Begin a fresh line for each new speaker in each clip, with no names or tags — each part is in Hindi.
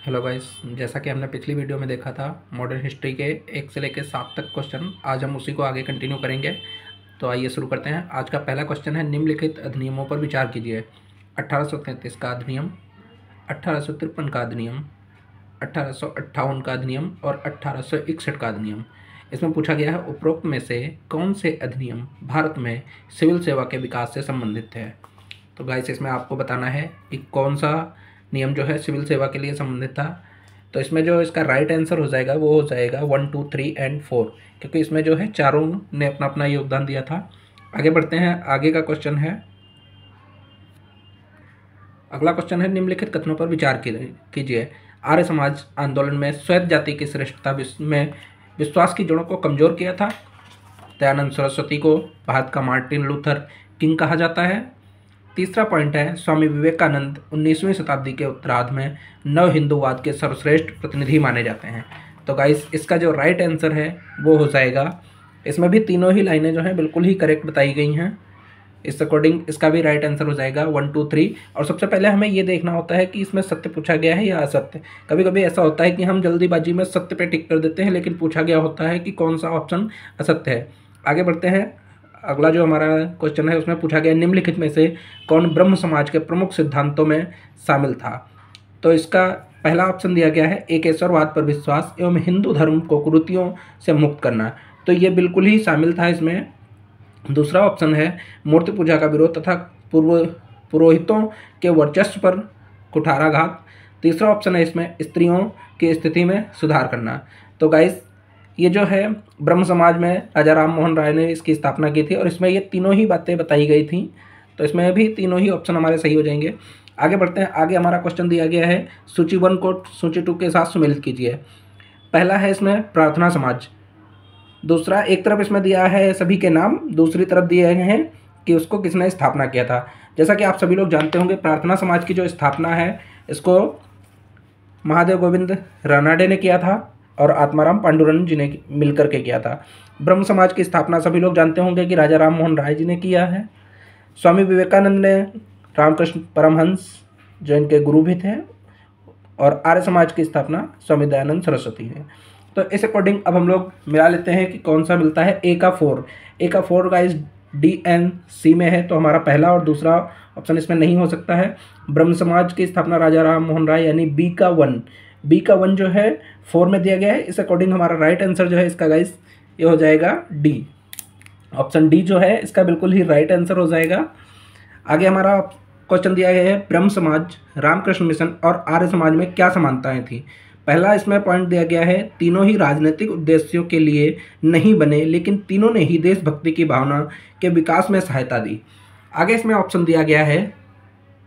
Hello guys. जैसा कि हमने पिछली वीडियो में देखा था मॉडर्न हिस्ट्री के 1 से लेकर 7 तक क्वेश्चन, आज हम उसी को आगे कंटिन्यू करेंगे। तो आइए शुरू करते हैं। आज का पहला क्वेश्चन है, निम्नलिखित अधिनियमों पर विचार कीजिए। 1833 का अधिनियम, 1853 का अधिनियम, 1858 का अधिनियम और 1861 का अधिनियम। इसमें पूछा गया है उपरोक्त में से कौन से अधिनियम भारत में सिविल सेवा के विकास से संबंधित है। तो गाइस इसमें आपको बताना है कि कौन सा नियम जो है सिविल सेवा के लिए संबंधित था। तो इसमें जो इसका राइट आंसर हो जाएगा वो हो जाएगा 1, 2, 3 एंड 4, क्योंकि इसमें जो है चारों ने अपना अपना योगदान दिया था। आगे बढ़ते हैं। आगे का क्वेश्चन है, अगला क्वेश्चन है, निम्नलिखित कथनों पर विचार कीजिए। आर्य समाज आंदोलन में श्वेत जाति की श्रेष्ठता में विश्वास की जड़ों को कमजोर किया था। दयानंद सरस्वती को भारत का मार्टिन लूथर किंग कहा जाता है। तीसरा पॉइंट है, स्वामी विवेकानंद 19वीं शताब्दी के उत्तरार्ध में नव हिंदूवाद के सर्वश्रेष्ठ प्रतिनिधि माने जाते हैं। तो गाइस इसका जो राइट आंसर है वो हो जाएगा, इसमें भी तीनों ही लाइनें जो हैं बिल्कुल ही करेक्ट बताई गई हैं। इस अकॉर्डिंग इसका भी राइट आंसर हो जाएगा 1, 2, 3। और सबसे पहले हमें ये देखना होता है कि इसमें सत्य पूछा गया है या असत्य। कभी कभी ऐसा होता है कि हम जल्दीबाजी में सत्य पे टिक कर देते हैं, लेकिन पूछा गया होता है कि कौन सा ऑप्शन असत्य है। आगे बढ़ते हैं। अगला जो हमारा क्वेश्चन है उसमें पूछा गया, निम्नलिखित में से कौन ब्रह्म समाज के प्रमुख सिद्धांतों में शामिल था। तो इसका पहला ऑप्शन दिया गया है, एकेश्वरवाद पर विश्वास एवं हिंदू धर्म को कुरीतियों से मुक्त करना। तो ये बिल्कुल ही शामिल था इसमें। दूसरा ऑप्शन है, मूर्ति पूजा का विरोध तथा पुरोहितों के वर्चस्व पर कुठाराघात। तीसरा ऑप्शन है इसमें स्त्रियों की स्थिति में सुधार करना। तो गाइस ये जो है ब्रह्म समाज में राजा राम मोहन राय ने इसकी स्थापना की थी और इसमें ये तीनों ही बातें बताई गई थी। तो इसमें भी तीनों ही ऑप्शन हमारे सही हो जाएंगे। आगे बढ़ते हैं। आगे हमारा क्वेश्चन दिया गया है, सूची 1 को सूची 2 के साथ सुमेलित कीजिए। पहला है इसमें प्रार्थना समाज। दूसरा, एक तरफ इसमें दिया है सभी के नाम, दूसरी तरफ दिए हैं कि उसको किसने स्थापना किया था। जैसा कि आप सभी लोग जानते होंगे, प्रार्थना समाज की जो स्थापना है इसको महादेव गोविंद रानाडे ने किया था और आत्माराम पांडुरंग जी ने मिलकर के किया था। ब्रह्म समाज की स्थापना सभी लोग जानते होंगे कि राजा राम मोहन राय जी ने किया है। स्वामी विवेकानंद ने, रामकृष्ण परमहंस जो इनके गुरु भी थे, और आर्य समाज की स्थापना स्वामी दयानंद सरस्वती ने। तो इस अकॉर्डिंग अब हम लोग मिला लेते हैं कि कौन सा मिलता है। ए का 4 का इस DNC में है, तो हमारा पहला और दूसरा ऑप्शन इसमें नहीं हो सकता है। ब्रह्म समाज की स्थापना राजा राम मोहन राय, यानी बी का 1 जो है 4 में दिया गया है। इस अकॉर्डिंग हमारा राइट आंसर जो है इसका गाइस ये हो जाएगा डी। ऑप्शन डी जो है इसका बिल्कुल ही राइट आंसर हो जाएगा। आगे हमारा क्वेश्चन दिया गया है, ब्रह्म समाज, रामकृष्ण मिशन और आर्य समाज में क्या समानताएं थी। पहला इसमें पॉइंट दिया गया है, तीनों ही राजनीतिक उद्देश्यों के लिए नहीं बने, लेकिन तीनों ने ही देशभक्ति की भावना के विकास में सहायता दी। आगे इसमें ऑप्शन दिया गया है,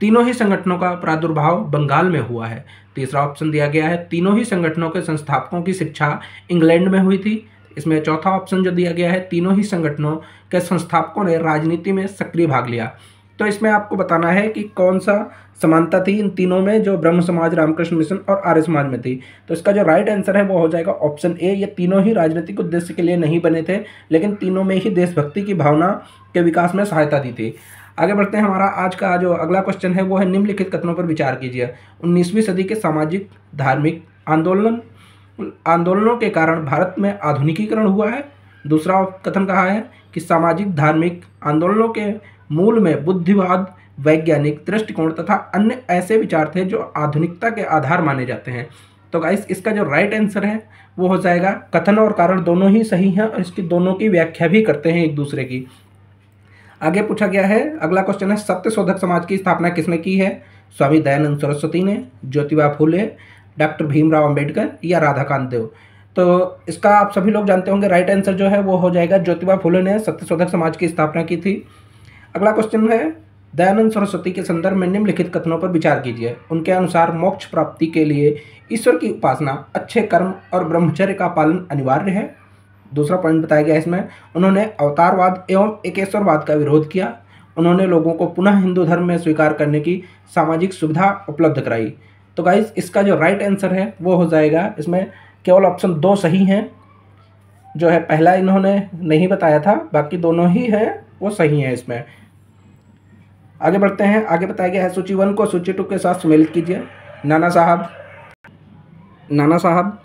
तीनों ही संगठनों का प्रादुर्भाव बंगाल में हुआ है। तीसरा ऑप्शन दिया गया है, तीनों ही संगठनों के संस्थापकों की शिक्षा इंग्लैंड में हुई थी। इसमें चौथा ऑप्शन जो दिया गया है, तीनों ही संगठनों के संस्थापकों ने राजनीति में सक्रिय भाग लिया। तो इसमें आपको बताना है कि कौन सा समानता थी इन तीनों में, जो ब्रह्म समाज, रामकृष्ण मिशन और आर्य समाज में थी। तो इसका जो राइट आंसर है वो हो जाएगा ऑप्शन ए, ये तीनों ही राजनीतिक उद्देश्य के लिए नहीं बने थे, लेकिन तीनों में ही देशभक्ति की भावना के विकास में सहायता दी थी। आगे बढ़ते हैं। हमारा आज का जो अगला क्वेश्चन है वो है, निम्नलिखित कथनों पर विचार कीजिए। 19वीं सदी के सामाजिक धार्मिक आंदोलनों के कारण भारत में आधुनिकीकरण हुआ है। दूसरा कथन कहा है कि सामाजिक धार्मिक आंदोलनों के मूल में बुद्धिवाद, वैज्ञानिक दृष्टिकोण तथा अन्य ऐसे विचार थे जो आधुनिकता के आधार माने जाते हैं। तो गाइस इसका जो राइट आंसर है वो हो जाएगा, कथन और कारण दोनों ही सही हैं और इसकी दोनों की व्याख्या भी करते हैं एक दूसरे की। आगे पूछा गया है, अगला क्वेश्चन है, सत्य शोधक समाज की स्थापना किसने की है। स्वामी दयानंद सरस्वती ने, ज्योतिबा फुले, डॉक्टर भीमराव अंबेडकर या राधाकांत देव। तो इसका आप सभी लोग जानते होंगे, राइट आंसर जो है वो हो जाएगा, ज्योतिबा फुले ने सत्य शोधक समाज की स्थापना की थी। अगला क्वेश्चन है, दयानंद सरस्वती के संदर्भ में निम्नलिखित कथनों पर विचार कीजिए। उनके अनुसार मोक्ष प्राप्ति के लिए ईश्वर की उपासना, अच्छे कर्म और ब्रह्मचर्य का पालन अनिवार्य है। दूसरा पॉइंट बताया गया इसमें, उन्होंने अवतारवाद एवं एकेश्वरवाद का विरोध किया। उन्होंने लोगों को पुनः हिंदू धर्म में स्वीकार करने की सामाजिक सुविधा उपलब्ध कराई। तो गाइस इसका जो राइट आंसर है वो हो जाएगा, इसमें केवल ऑप्शन 2 सही हैं, जो है पहला इन्होंने नहीं बताया था, बाकी दोनों ही हैं वो सही हैं इसमें। आगे बढ़ते हैं। आगे बताया गया है, सूची 1 को सूची 2 के साथ सुमेलित कीजिए। नाना साहब, नाना साहब,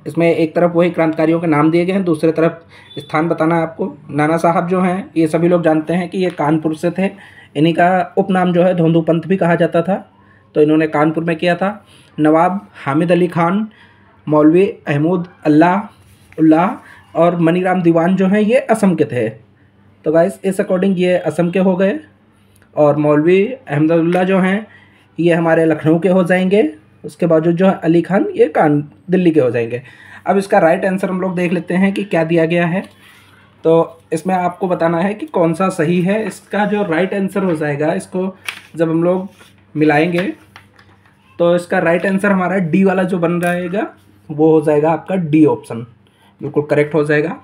इसमें एक तरफ वही क्रांतिकारियों के नाम दिए गए हैं, दूसरी तरफ स्थान बताना है आपको। नाना साहब जो हैं ये सभी लोग जानते हैं कि ये कानपुर से थे। इन्हीं का उपनाम जो है धोंदू पंथ भी कहा जाता था, तो इन्होंने कानपुर में किया था। नवाब हामिद अली खान, मौलवी अहमद उल्लाह और मनीराम दीवान जो हैं ये असम के थे। तो गाइस इस अकॉर्डिंग ये असम के हो गए, और मौलवी अहमदुल्लाह जो हैं ये हमारे लखनऊ के हो जाएंगे। उसके बावजूद जो है अली खान ये दिल्ली के हो जाएंगे। अब इसका राइट आंसर हम लोग देख लेते हैं कि क्या दिया गया है। तो इसमें आपको बताना है कि कौन सा सही है। इसका जो राइट आंसर हो जाएगा, इसको जब हम लोग मिलाएंगे तो इसका राइट आंसर हमारा डी वाला जो बन रहेगा वो हो जाएगा आपका डी ऑप्शन, बिल्कुल करेक्ट हो जाएगा।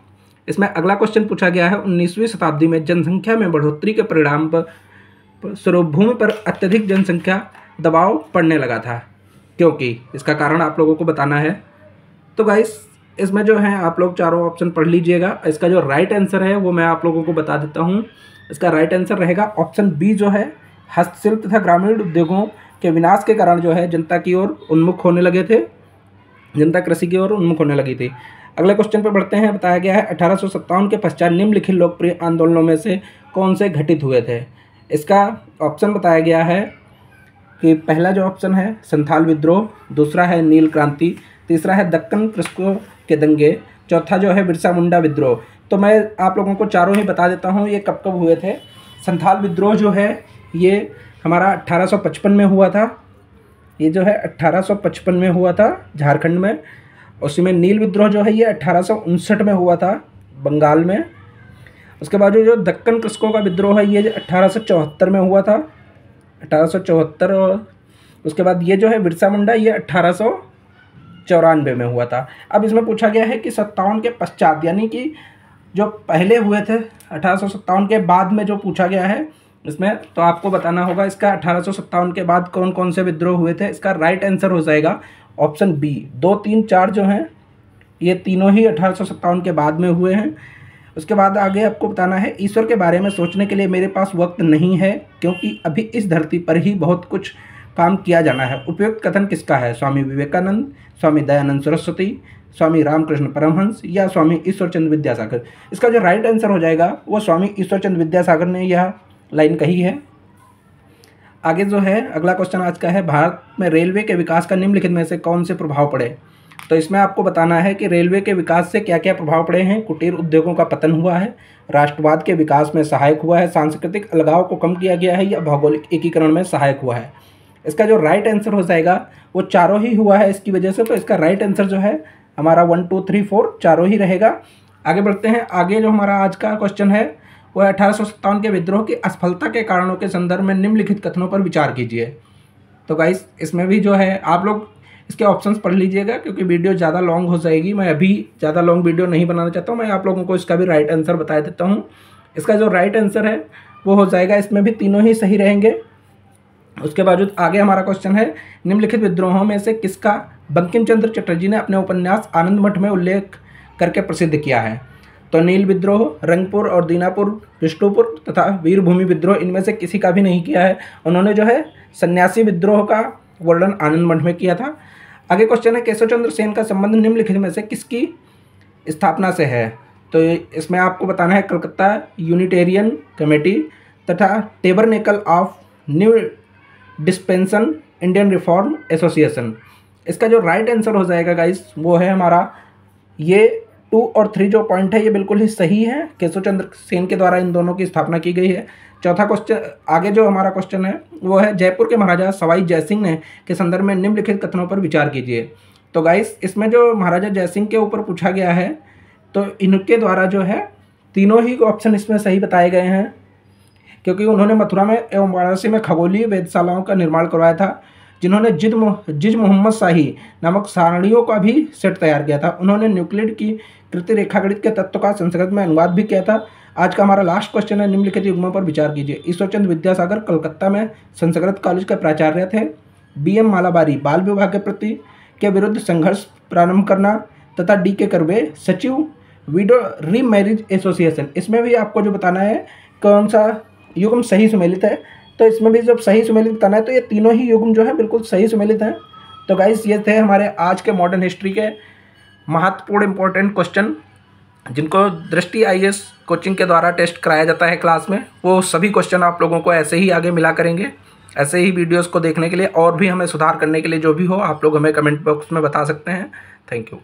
इसमें अगला क्वेश्चन पूछा गया है, 19वीं शताब्दी में जनसंख्या में बढ़ोतरी के परिणाम पर स्वरूप भूमि पर अत्यधिक जनसंख्या दबाव पड़ने लगा था, क्योंकि इसका कारण आप लोगों को बताना है। तो गाइस इसमें जो है आप लोग चारों ऑप्शन पढ़ लीजिएगा। इसका जो राइट आंसर है वो मैं आप लोगों को बता देता हूँ। इसका राइट आंसर रहेगा ऑप्शन बी जो है, हस्तशिल्प तथा ग्रामीण उद्योगों के विनाश के कारण जो है जनता की ओर उन्मुख होने लगे थे, जनता कृषि की ओर उन्मुख होने लगी थी। अगले क्वेश्चन पर बढ़ते हैं। बताया गया है 1857 के पश्चात निम्नलिखित लोकप्रिय आंदोलनों में से कौन से घटित हुए थे। इसका ऑप्शन बताया गया है कि पहला जो ऑप्शन है संथाल विद्रोह, दूसरा है नील क्रांति, तीसरा है दक्कन कृषकों के दंगे, चौथा जो है बिरसा मुंडा विद्रोह। तो मैं आप लोगों को चारों ही बता देता हूँ ये कब कब हुए थे। संथाल विद्रोह जो है ये हमारा 1855 में हुआ था, ये जो है 1855 में हुआ था झारखंड में। उसी में नील विद्रोह जो है ये 1859 में हुआ था बंगाल में। उसके बाद जो दक्कन कृषकों का विद्रोह है ये 1874 में हुआ था, 1874। और उसके बाद ये जो है बिरसा मुंडा ये 1894 में हुआ था। अब इसमें पूछा गया है कि 57 के पश्चात, यानी कि जो पहले हुए थे 1857 के बाद में जो पूछा गया है इसमें, तो आपको बताना होगा इसका 1857 के बाद कौन कौन से विद्रोह हुए थे। इसका राइट आंसर हो जाएगा ऑप्शन बी, 2, 3, 4 जो हैं ये तीनों ही 1857 के बाद में हुए हैं। उसके बाद आगे आपको बताना है, ईश्वर के बारे में सोचने के लिए मेरे पास वक्त नहीं है, क्योंकि अभी इस धरती पर ही बहुत कुछ काम किया जाना है। उपयुक्त कथन किसका है? स्वामी विवेकानंद, स्वामी दयानंद सरस्वती, स्वामी रामकृष्ण परमहंस या स्वामी ईश्वरचंद्र विद्यासागर। इसका जो राइट आंसर हो जाएगा वो स्वामी ईश्वरचंद्र विद्यासागर ने यह लाइन कही है। आगे जो है अगला क्वेश्चन आज का है, भारत में रेलवे के विकास का निम्नलिखित में से कौन से प्रभाव पड़े। तो इसमें आपको बताना है कि रेलवे के विकास से क्या क्या प्रभाव पड़े हैं। कुटीर उद्योगों का पतन हुआ है, राष्ट्रवाद के विकास में सहायक हुआ है, सांस्कृतिक अलगाव को कम किया गया है या भौगोलिक एकीकरण में सहायक हुआ है। इसका जो राइट आंसर हो जाएगा वो चारों ही हुआ है इसकी वजह से। तो इसका राइट आंसर जो है हमारा 1, 2, 3, 4 चारों ही रहेगा। आगे बढ़ते हैं। आगे जो हमारा आज का क्वेश्चन है वो 1857 के विद्रोह की असफलता के कारणों के संदर्भ में निम्नलिखित कथनों पर विचार कीजिए। तो गाइस इसमें भी जो है आप लोग इसके ऑप्शंस पढ़ लीजिएगा, क्योंकि वीडियो ज़्यादा लॉन्ग हो जाएगी। मैं अभी ज़्यादा लॉन्ग वीडियो नहीं बनाना चाहता हूँ। मैं आप लोगों को इसका भी राइट आंसर बता देता हूँ। इसका जो राइट आंसर है वो हो जाएगा, इसमें भी तीनों ही सही रहेंगे। उसके बावजूद आगे हमारा क्वेश्चन है, निम्नलिखित विद्रोहों में से किसका बंकिम चंद्र चटर्जी ने अपने उपन्यास आनंद मठ में उल्लेख करके प्रसिद्ध किया है। तो नील विद्रोह, रंगपुर और दीनापुर, विष्णुपुर तथा वीरभूमि विद्रोह, इनमें से किसी का भी नहीं किया है। उन्होंने जो है सन्यासी विद्रोह का वर्णन आनंद मठ में किया था। आगे क्वेश्चन है, केशव चंद्र सेन का संबंध निम्नलिखित में से किसकी स्थापना से है। तो इसमें आपको बताना है कलकत्ता यूनिटेरियन कमेटी तथा tabernacle of new डिस्पेंसन Indian reform association. इसका जो राइट आंसर हो जाएगा गाइस वो है हमारा ये 2 और 3 जो पॉइंट है ये बिल्कुल ही सही है। केशव चंद्र सेन के द्वारा इन दोनों की स्थापना की गई है। चौथा क्वेश्चन, आगे जो हमारा क्वेश्चन है वो है, जयपुर के महाराजा सवाई जयसिंह ने के संदर्भ में निम्नलिखित कथनों पर विचार कीजिए। तो गाइस इसमें जो महाराजा जयसिंह के ऊपर पूछा गया है, तो इनके द्वारा जो है तीनों ही ऑप्शन इसमें सही बताए गए हैं, क्योंकि उन्होंने मथुरा में एवं वाराणसी में खगोलीय वेधशालाओं का निर्माण करवाया था, जिन्होंने जिज मोहम्मद शाही नामक सारणियों का भी सेट तैयार किया था। उन्होंने न्यूक्लिड की कृति रेखागणित के तत्व का संस्कृत में अनुवाद भी किया था। आज का हमारा लास्ट क्वेश्चन है, निम्नलिखित युग्मों पर विचार कीजिए। ईश्वरचंद्र विद्यासागर कलकत्ता में संस्कृत कॉलेज के प्राचार्य थे। BM मालाबारी बाल विवाह के प्रति के विरुद्ध संघर्ष प्रारंभ करना तथा DK कर्वे सचिव विडो रीमैरिज एसोसिएशन। इसमें भी आपको जो बताना है कौन सा युग्म सही सुमेलित है। तो इसमें भी जब सही सुमेलित बताना है तो ये तीनों ही युग्म जो है बिल्कुल सही सुमेलित हैं। तो गाइस ये थे हमारे आज के मॉडर्न हिस्ट्री के महत्वपूर्ण इंपॉर्टेंट क्वेश्चन, जिनको दृष्टि IAS कोचिंग के द्वारा टेस्ट कराया जाता है क्लास में। वो सभी क्वेश्चन आप लोगों को ऐसे ही आगे मिला करेंगे। ऐसे ही वीडियोस को देखने के लिए और भी हमें सुधार करने के लिए जो भी हो आप लोग हमें कमेंट बॉक्स में बता सकते हैं। Thank you.